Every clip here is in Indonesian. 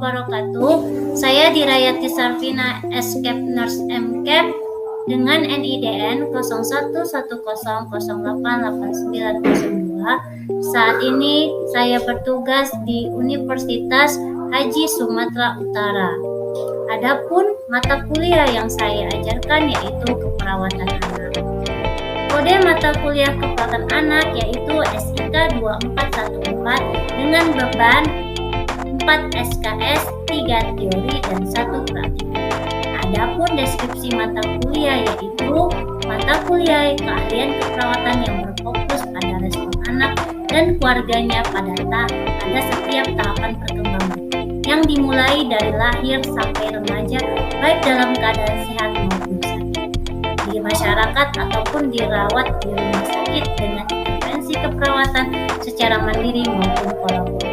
wabarakatuh. Saya Dirayati Sarvina Escape Nurse MCAP dengan NIDN 0110088902. Saat ini saya bertugas di Universitas Haji Sumatera Utara. Adapun mata kuliah yang saya ajarkan yaitu keperawatan anak. Kode mata kuliah keperawatan anak yaitu SIK 2414 dengan beban 4 SKS, 3 teori dan 1 praktik. Adapun deskripsi mata kuliah yaitu mata kuliah keahlian keperawatan yang berfokus pada respon anak dan keluarganya pada setiap tahapan perkembangan yang dimulai dari lahir sampai remaja, baik dalam keadaan sehat maupun sakit, di masyarakat ataupun dirawat di rumah sakit dengan intervensi keperawatan secara mandiri maupun kolaboratif.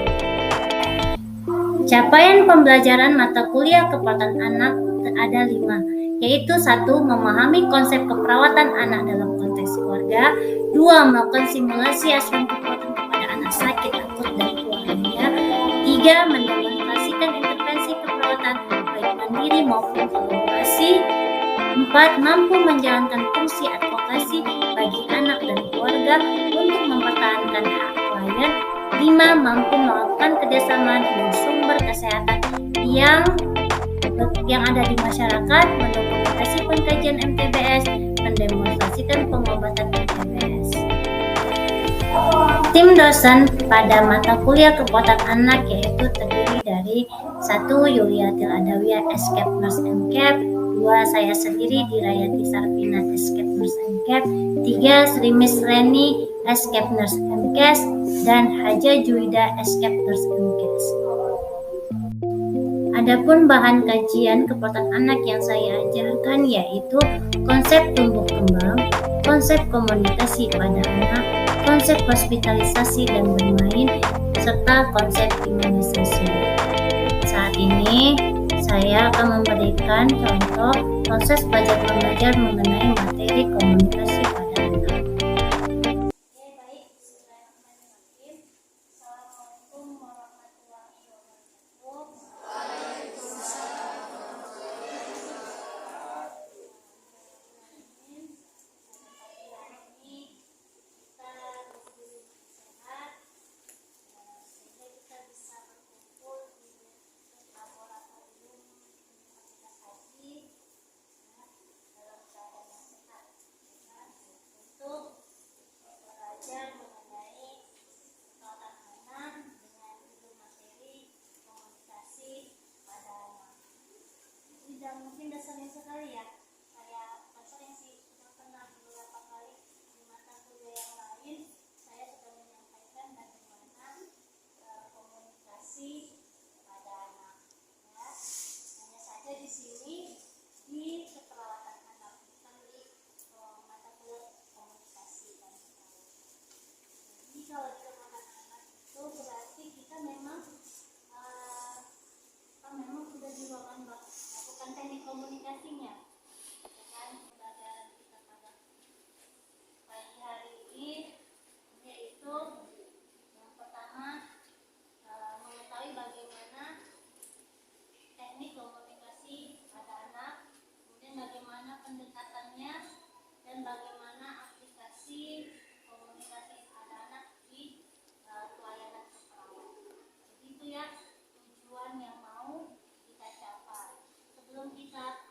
Capaian pembelajaran mata kuliah keperawatan anak ada 5, yaitu 1. Memahami konsep keperawatan anak dalam konteks keluarga. 2. Melakukan simulasi asuhan keperawatan kepada anak sakit akut dan keluarganya. 3. Mendemonstrasikan intervensi keperawatan baik mandiri maupun kolaborasi. 4. Mampu menjalankan fungsi advokasi bagi anak dan keluarga untuk mempertahankan hak klien. 5. Mampu melakukan kerjasama dengan sumber kesehatan yang ada di masyarakat, mendokumentasi pengkajian MTBS, mendemonstrasikan pengobatan MTBS. Tim dosen pada mata kuliah keperawatan anak yaitu terdiri dari 1. Yuliatil Adawiyah Escape Nurse MCAP, 2. Saya sendiri Dirayati Sarvina Escape Nurse MCAP, 3. Sri Miss Reni Escape Nurse MCAS, dan Haja Juwida Escape Nurse MCAS. Adapun bahan kajian keperawatan anak yang saya ajarkan yaitu konsep tumbuh kembang, konsep komunikasi pada anak, konsep hospitalisasi dan bermain, serta konsep imunisasi. Saat ini saya akan memberikan contoh proses belajar mengajar mengenai materi komunikasi pada anak. Mungkin dasarnya sekali ya, saya sering sih sudah pernah beberapa kali di mata kuliah yang lain saya sudah menyampaikan bagaimana komunikasi pada anak ya. Hanya saja di sini di keperawatan anak, bukan di mata kuliah komunikasi dan keperawatan. Jadi kalau di keperawatan anak itu berarti kita memang sudah melakukan teknik komunikasinya dengan pembelajaran kita pada pagi hari ini, yaitu yang pertama mengetahui bagaimana teknik komunikasi pada anak, kemudian bagaimana pendekatannya dan bagaimana aplikasi komunikasi pada anak di pelayanan keperawatan. Jadi itu ya tujuan yang mau kita capai. Sebelum kita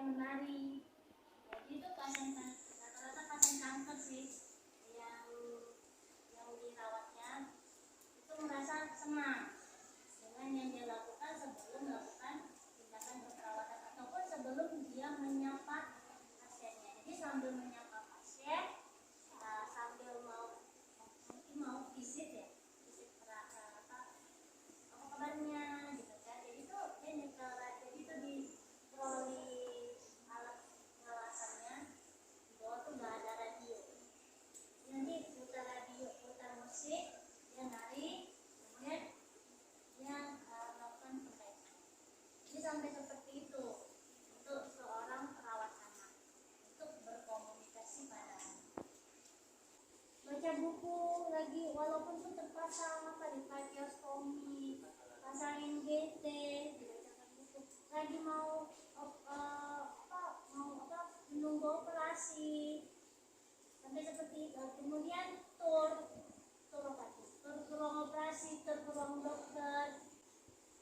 menari. Jadi itu rata-rata pasien kanker sih yang dirawatnya itu merasa senang dengan yang dia lakukan sebelum melakukan tindakan keperawatan ataupun sebelum dia menyapa pasiennya. Jadi sambil menyapa pasien, sambil mungkin mau visit ya, visit apa kabarnya gitu kan. Jadi itu dia nyetel, jadi itu di troli alat pengawasannya di bawah tuh nggak ada radio. Nanti putar radio, putar musik, dia nari, kemudian dia melakukan perbaikan. Jadi sampai seperti itu untuk seorang perawat anak untuk berkomunikasi pada anak. Baca buku lagi, walaupun itu terpasang apa di kios komik, pasangin GT, dibacakan buku. Lagi mau menunggu operasi, sampai seperti itu. Kemudian tur ke ruang operasi, tur ke ruang dokter,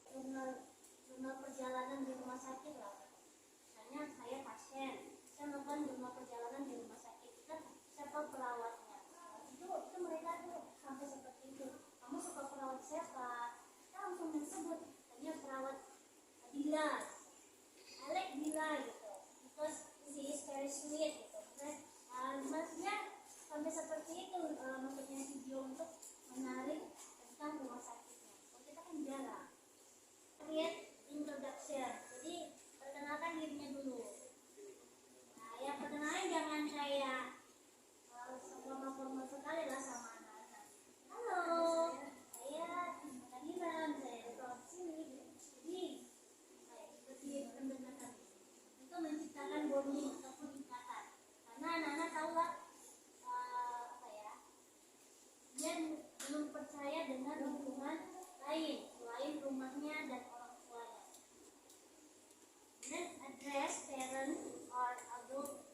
jurnal perjalanan di rumah sakit lah. Misalnya saya pasien, saya melakukan jurnal perjalanan di rumah sakit, kita siapa perawatnya. Itu mereka tuh sampai seperti itu. Kamu suka perawat siapa? Kita langsung disebut, hanya perawat Adila, Alek Dila gitu. Because she is very sweet gitu. Maksudnya sampai seperti itu, maksudnya video untuk menarik tentang rumah sakitnya. Kalau kita kan jarang. Create introduction. Jadi perkenalkan dirinya dulu. Nah, ya perkenalan jangan kayak formal sekali lah sama anak-anak. Halo, saya Kadira, saya dari sini. Jadi saya seperti pendengaran itu menciptakan bonding ataupun ikatan. Karena anak-anak tahu lah dia belum percaya dengan lingkungan lain selain rumahnya dan orang tuanya. Then address parent or adult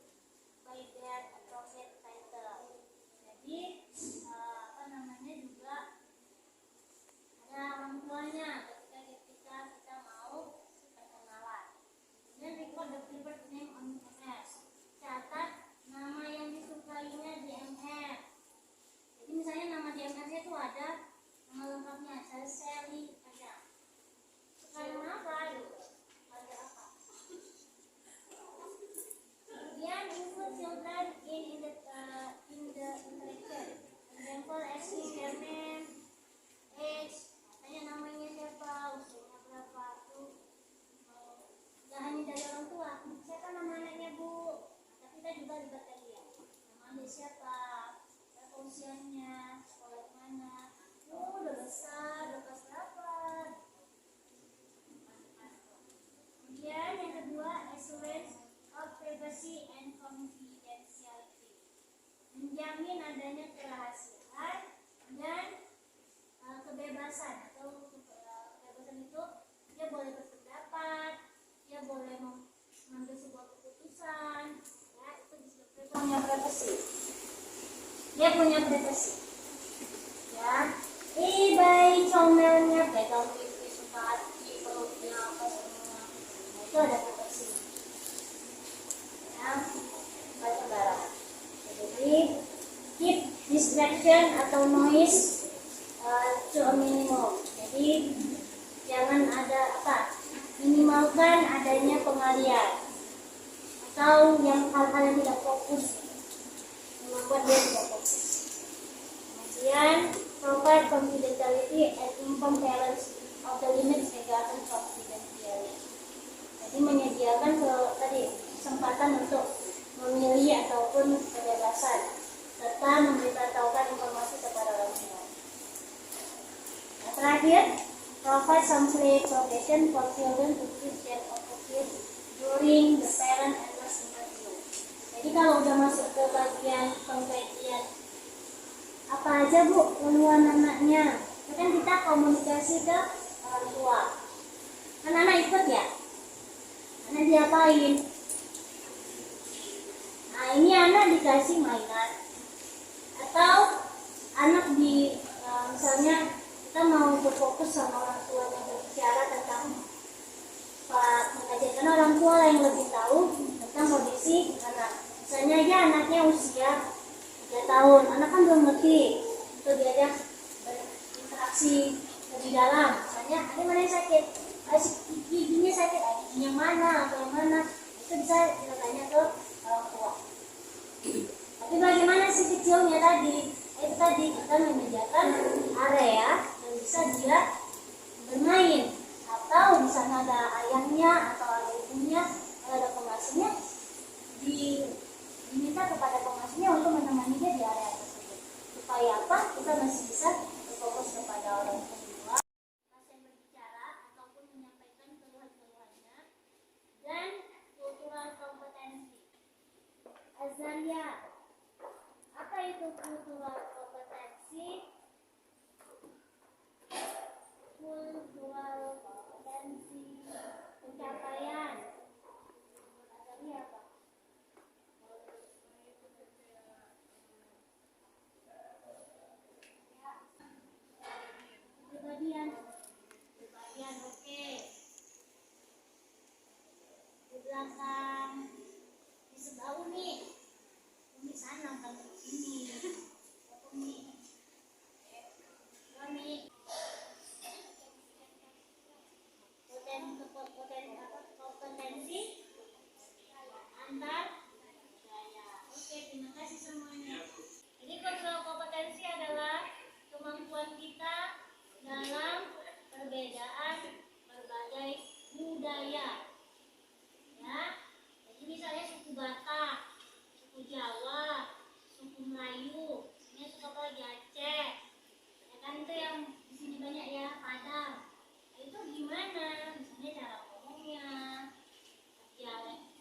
by their appropriate title. Jadi juga ada orang tuanya ketika kita mau perkenalan. Then record the preferred name on MS. Catat nama yang disukainya di MS. Jadi misalnya nama di MS-nya itu ada nama lengkapnya, saya Sally aja. Suka yang apa gitu? Ada apa? Kemudian include children in the interaction. Example asking their name, age, tanya namanya siapa, usianya berapa tuh. Gak hanya dari orang tua, siapa nama anaknya bu? Tapi kita juga libatkan dia. Namanya siapa? Usianya, sekolah mana, udah besar, udah kelas berapa. Kemudian yang kedua, assurance of privacy and confidentiality, menjamin adanya kerahasiaan dan kebebasan. Atau kebebasan itu dia boleh berpendapat, dia boleh mengambil sebuah keputusan, ya itu disebut privasi. Dia punya privasi, ya. Bayi comelnya pegang pipi, suka hati, perutnya apa semua, itu ada privasi. Ya, baca barang. Jadi keep distraction atau noise to a minimum. Jadi jangan ada minimalkan adanya pengalian atau hal-hal yang tidak fokus, membuat dia tidak fokus. Kemudian provide confidentiality and inform parents of the limits regarding confidentiality. Jadi menyediakan kesempatan untuk memilih ataupun kebebasan serta memberitahukan informasi kepada orang tua. Nah, terakhir, provide some play protection for children to keep them occupied during the parent and nurse interview. Jadi kalau udah masuk ke bagian pengkajian, apa aja bu keluhan anaknya, kan kita komunikasi ke orang tua. Kan anak ikut ya, anak diapain? Nah ini anak dikasih mainan, atau anak misalnya kita mau berfokus sama orang tuanya berbicara tentang ajarkan orang tua lah yang lebih tahu tentang kondisi anak. Misalnya aja anaknya usia 3 tahun, anak kan belum ngerti, itu diajak berinteraksi lebih dalam. Misalnya ada mana yang sakit, giginya sakit, giginya mana atau yang mana, itu bisa kita tanya ke orang tua. Tapi bagaimana si kecilnya tadi? Itu tadi kita menyediakan area yang bisa dia bermain, atau di sana ada ayahnya atau ada ibunya, ada pengasuhnya, diminta kepada pengasuhnya untuk menemani dia di area tersebut. Supaya apa? Kita masih bisa berfokus kepada orang tua, pasien berbicara ataupun menyampaikan keluhan-keluhannya, dan kultural kompetensi. Azalia, apa itu kultural kompetensi? Kultural kompetensi pencapaian. Azalia apa? Kepribadian, oke. Di belakang, di sebelah Umi sana kan sini. Umi, kompetensi antar budaya. Oke, terima kasih semuanya. Jadi kultural kompetensi adalah kemampuan kita dalam perbedaan berbagai budaya. Ya, jadi misalnya suku Batak, suku Jawa, suku Melayu, ini suku apa lagi, Aceh. Ya kan itu yang di sini banyak ya, Padang. Nah, itu gimana? Misalnya cara ngomongnya, dialek,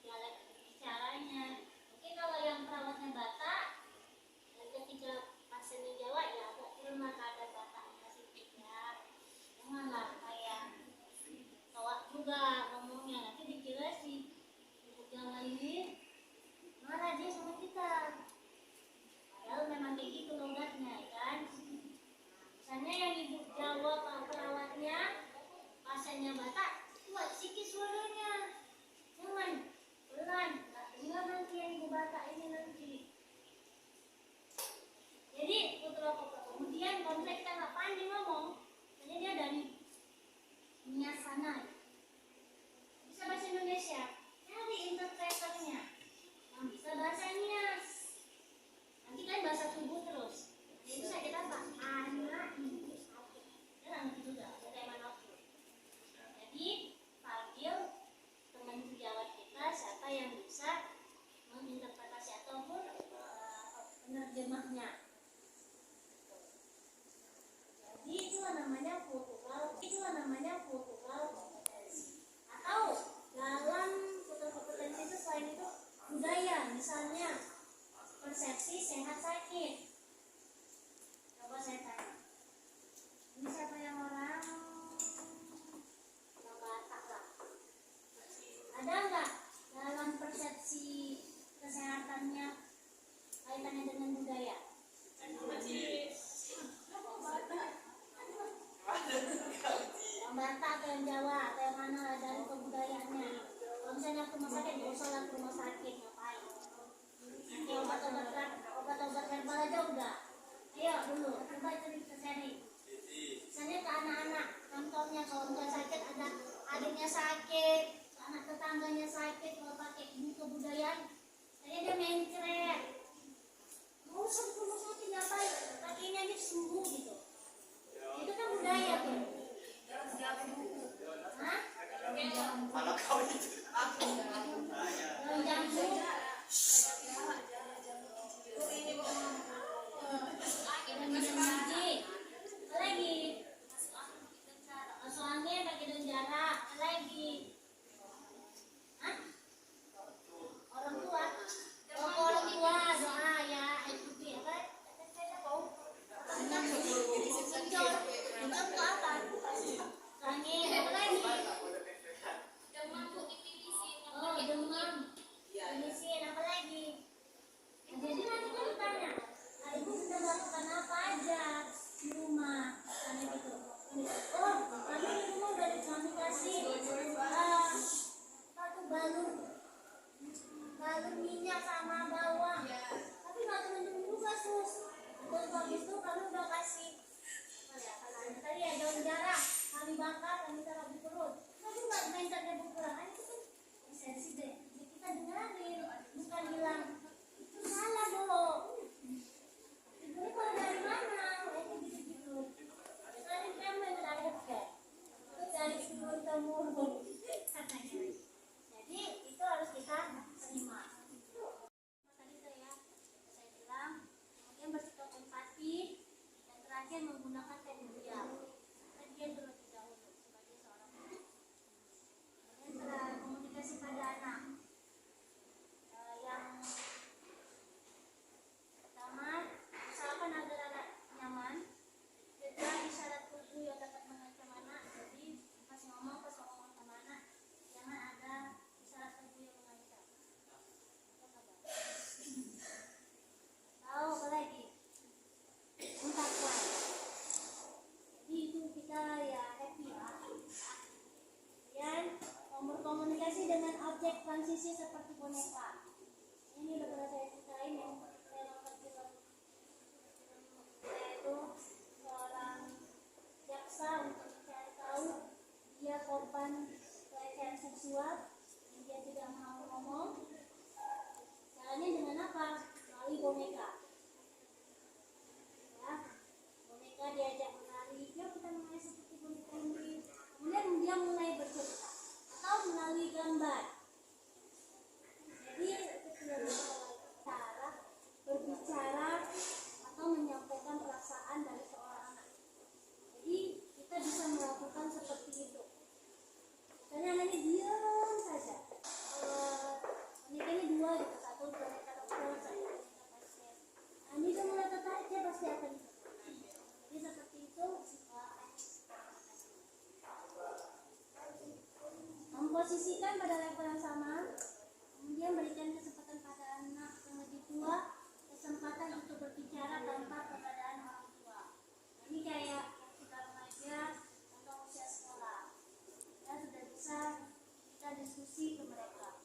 dialek bicaranya. Mungkin kalau yang perawatnya Batak, dan ketika pasiennya Jawa ya agak kurang ada Bataknya sedikit ya. Janganlah kayak tawak juga ngomongnya, nanti dikira si ibu Jawa ini marah dia sama kita. Padahal memang kayak gitu logatnya, ya kan? Misalnya yang ibu Jawa perawatnya, pasiennya Batak, kuat sikit suaranya, jangan pelan, nggak dengar nanti yang ibu Batak ini nanti. Jadi kemudian kalau kita nggak pandai ngomong, jadi dia dari dunia sana. Bisa bahasa Indonesia, cari interpreternya yang bisa bahasa Nias. Nanti kan bahasa tubuh terus. Jadi bisa kita apa? Anak ibu sakit. Dan nanti juga ada kayak manapun. Jadi panggil teman sejawat kita siapa yang bisa menginterpretasi ataupun penerjemahnya. Jadi itulah namanya kultural kompetensi. Atau dalam kultural kompetensi itu selain itu budaya, misalnya persepsi sehat sakit. Coba saya tanya, ini siapa yang orang Batak lah? Ada nggak dalam persepsi kesehatannya kaitannya dengan budaya? Yang Batak atau yang Jawa atau yang mana dari kebudayaannya? Kalau misalnya ke rumah sakit, nggak usah lah ke rumah sakit, ngapain? Nanti obat-obat herbal aja udah. Ayo dulu, coba cerita seri. Misalnya ke anak-anak, contohnya kalau misalnya sakit, ada adiknya sakit, anak tetangganya sakit, kalau pakai buku kebudayaan, saya dia mencret. Mau usah ke rumah sakit ngapain? Kakinya aja sembuh gitu. Itu kan budaya tuh. Hah? Kalau kau itu lagi soalnya pakai daun jarak lagi. Hah? Orang tua doa ya ikuti apa? Saya tahu. Itu apa? Angin apa lagi? Demam, demam. Timisin apa lagi? balur minyak sama bawang. Tapi nggak temen-temen juga sus. Terus habis itu kami udah kasih tadi ya daun jarang, kami bakar, kami taruh di perut. Tapi nggak mentalnya berkurang, itu kan esensi deh. Kita dengerin, bukan bilang itu salah dong. Ini kalau dari mana? Itu gitu-gitu. Dari kemen dari apa? Itu dari turun temurun katanya. Jadi itu harus kita terima. Tadi saya bilang, kemudian bersikap empati, dan terakhir menggunakan teknologi. Kajian terlebih dahulu sebagai seorang guru. Kemudian komunikasi pada anak. Yang pertama, usahakan agar anak nyaman. Kedua, isyarat tubuh yang dapat mengancam anak. Jadi pas ngomong sama anak, jangan ada isyarat tubuh yang mengancam. Tahu apa lagi? Ungkapkan. Jadi itu kita ya happy ya. Kemudian berkomunikasi dengan objek transisi seperti boneka. Ini udah pernah saya ceritain yang saya nonton film. Yaitu seorang jaksa untuk mencari tahu dia korban pelecehan seksual dan dia tidak mau ngomong. Caranya dengan apa? Melalui boneka. Ya, boneka diajak menari. Yuk kita menari seperti boneka ini. Kemudian dia mulai bercerita atau melalui gambar. Jadi itu cara berbicara atau menyampaikan perasaan dari seorang anak. Jadi kita bisa melakukan seperti itu. Karena anaknya diam saja. Bonekanya dua gitu, satu boneka dokter, satu boneka pasien. Nah, ini dia mulai tertarik, dia pasti akan ikut. Jadi seperti itu. Memposisikan pada level yang sama, kemudian berikan kesempatan pada anak yang lebih tua kesempatan untuk berbicara tanpa keberadaan orang tua. Nah, ini kayak yang sudah remaja atau usia sekolah, ya sudah bisa kita diskusi ke mereka.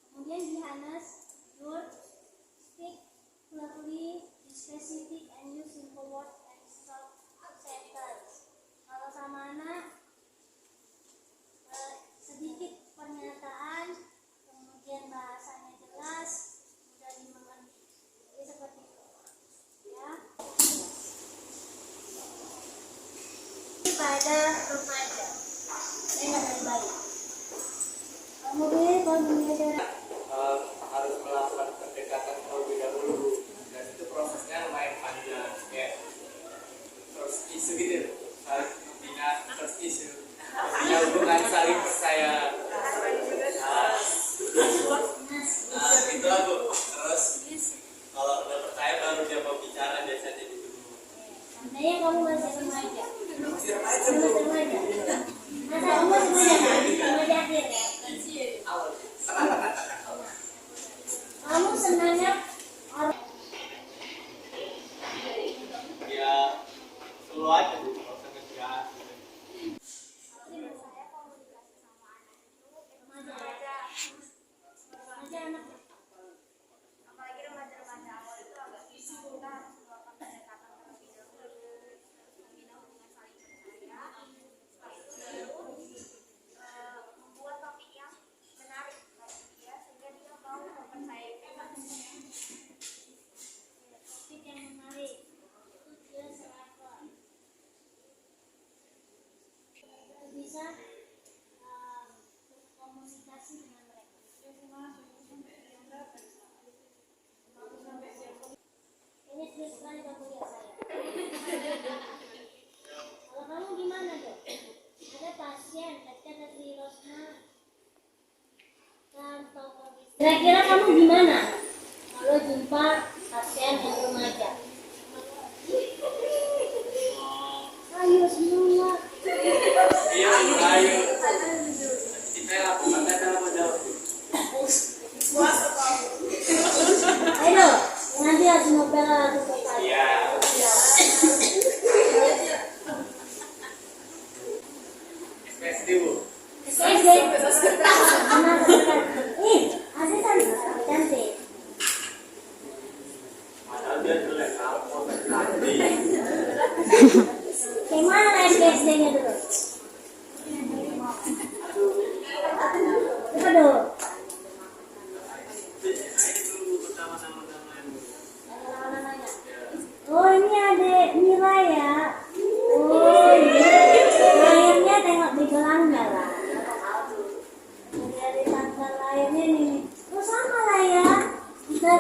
Kemudian di Hanes, speak clearly, be specific, and use simple words and short sentence. Kalau sama anak, sedikit pernyataan, kemudian bahasanya jelas, mudah dimengerti. Jadi seperti itu, ya. Pada remaja, saya nggak dari bayi. Kemudian kalau dunia harus melakukan pendekatan terlebih dahulu, dan itu prosesnya lumayan panjang, kayak first issue gitu, saling membina first issue. Punya hubungan saling percaya. Nah, gitu lah Bu. Terus kalau udah percaya baru dia mau bicara, biasanya gitu. Tandanya kamu masih remaja. Masih remaja Bu. Masa kamu masih remaja? Remaja akhir ya? Awal. Kamu senangnya orang Ya, selalu aja Bu. Kalau usah ngegas. Apalagi remaja-remaja awal itu agak susah, kita harus melakukan pendekatan terlebih dahulu, membina hubungan saling percaya. Setelah itu baru membuat topik yang menarik bagi dia sehingga dia mau mempercayai manusia. topik yang menarik itu dia serapkan. Bisa berkomunikasi dengan mereka. Ini serius sekali Pak kuliah saya. Kalau kamu gimana dok? Ada pasien ketika dari Rosma kantor. Kira-kira kamu gimana kalau jumpa pasien yang remaja? Ayo semua. Iya, ayo. Kita lakukan kata apa jawab? Ayo, nanti harus ngobrol lagi selesai. Iya. SPD Bu. Selesai.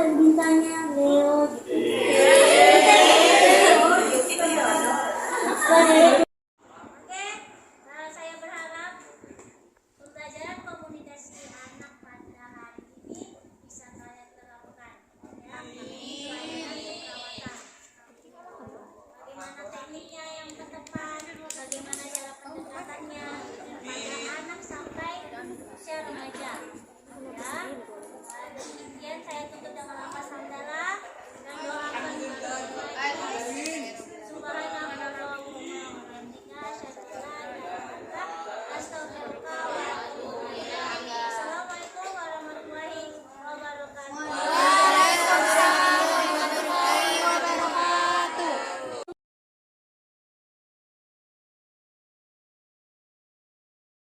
bintangnya Leo gitu. Saya berharap pembelajaran komunikasi anak pada hari ini bisa kalian terapkan. Ya, pelayanan keperawatan. Bagaimana tekniknya yang tepat, bagaimana cara pendekatannya pada anak sampai usia remaja.